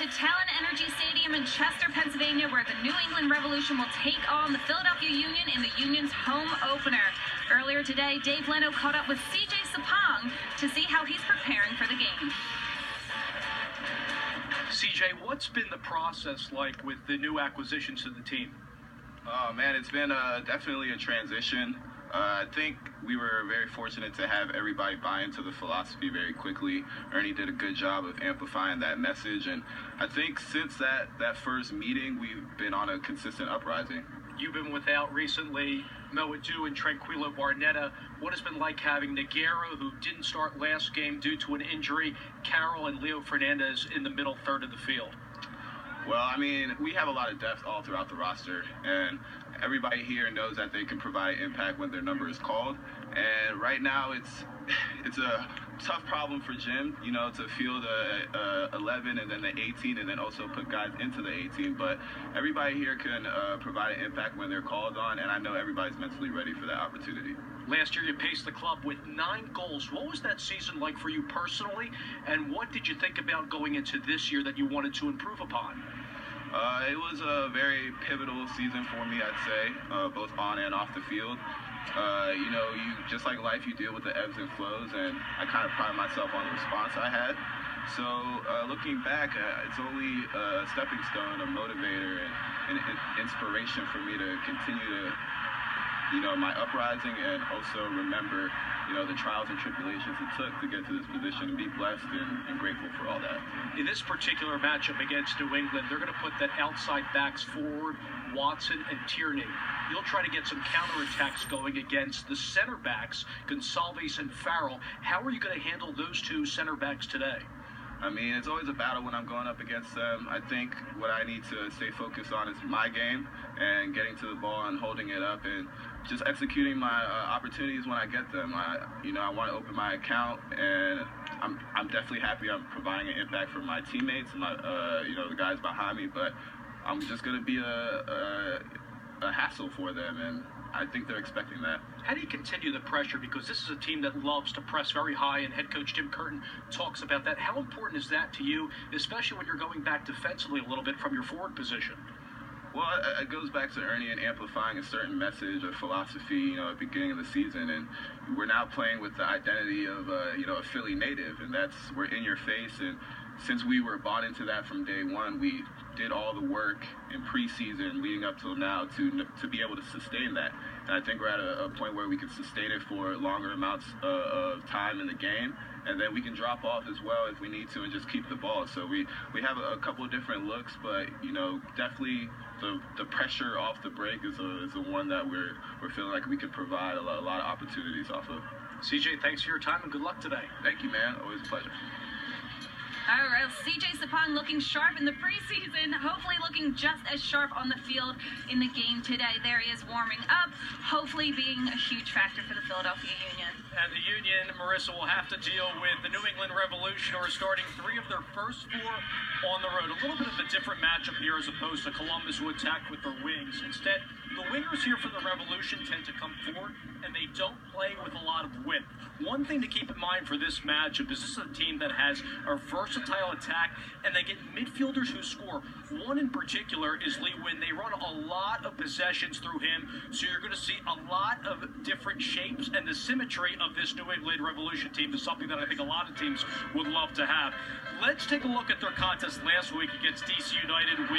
to Talon Energy Stadium in Chester, Pennsylvania, where the New England Revolution will take on the Philadelphia Union in the Union's home opener. Earlier today, Dave Leno caught up with CJ Sapong to see how he's preparing for the game. CJ, what's been the process like with the new acquisitions to the team? Oh, man, it's been definitely a transition. I think we were very fortunate to have everybody buy into the philosophy very quickly. Ernie did a good job of amplifying that message, and I think since that first meeting, we've been on a consistent uprising. You've been without recently Noah Dew and Tranquilo Barnetta. What has been like having Nagero, who didn't start last game due to an injury, Carroll and Leo Fernandez in the middle third of the field? Well, I mean, we have a lot of depth all throughout the roster, and everybody here knows that they can provide impact when their number is called. And right now, it's a tough problem for Jim, to field 11 and then the 18, and then also put guys into the 18. But everybody here can provide an impact when they're called on, and I know everybody's mentally ready for that opportunity. Last year, you paced the club with 9 goals. What was that season like for you personally, and what did you think about going into this year that you wanted to improve upon? It was a very pivotal season for me, I'd say, both on and off the field. You just like life, you deal with the ebbs and flows, and I kind of pride myself on the response I had. So looking back, it's only a stepping stone, a motivator, and inspiration for me to continue to my uprising, and also remember, the trials and tribulations it took to get to this position, and be blessed and grateful for all that. In this particular matchup against New England, they're going to put that outside backs forward, Watson and Tierney. You'll try to get some counterattacks going against the center backs, Gonsalves and Farrell. How are you going to handle those two center backs today? I mean, it's always a battle when I'm going up against them. I think what I need to stay focused on is my game and getting to the ball and holding it up and just executing my opportunities when I get them. I want to open my account, and I'm definitely happy I'm providing an impact for my teammates and my the guys behind me. But I'm just going to be a hassle for them, and I think they're expecting that. How do you continue the pressure? Because this is a team that loves to press very high, and head coach Jim Curtin talks about that. How important is that to you, especially when you're going back defensively a little bit from your forward position? Well, it goes back to Ernie and amplifying a certain message or philosophy, at the beginning of the season. And we're now playing with the identity of, a Philly native, and we're in your face. And since we were bought into that from day one, we did all the work in preseason leading up till now to be able to sustain that. And I think we're at a point where we can sustain it for longer amounts of time in the game, and then we can drop off as well if we need to and just keep the ball. So we have a couple of different looks, but definitely the pressure off the break is the one that we're feeling like we can provide a lot of opportunities off of. CJ, thanks for your time and good luck today. Thank you, man. Always a pleasure. All right, CJ Sapong looking sharp in the preseason, hopefully looking just as sharp on the field in the game today. There he is warming up, hopefully being a huge factor for the Philadelphia Union. And the Union, Marissa, will have to deal with the New England Revolution, who are starting 3 of their first 4 on the road. A little bit of a different matchup here as opposed to Columbus, who attacked with their wings. Instead, the wingers here for the Revolution tend to come forward, and they don't play with a lot of width. One thing to keep in mind for this matchup is this is a team that has a versatile attack, and they get midfielders who score. One in particular is Lee Wynn. They run a lot of possessions through him, so you're going to see a lot of different shapes, and the symmetry of this New England Revolution team is something that I think a lot of teams would love to have. Let's take a look at their contest last week against DC United with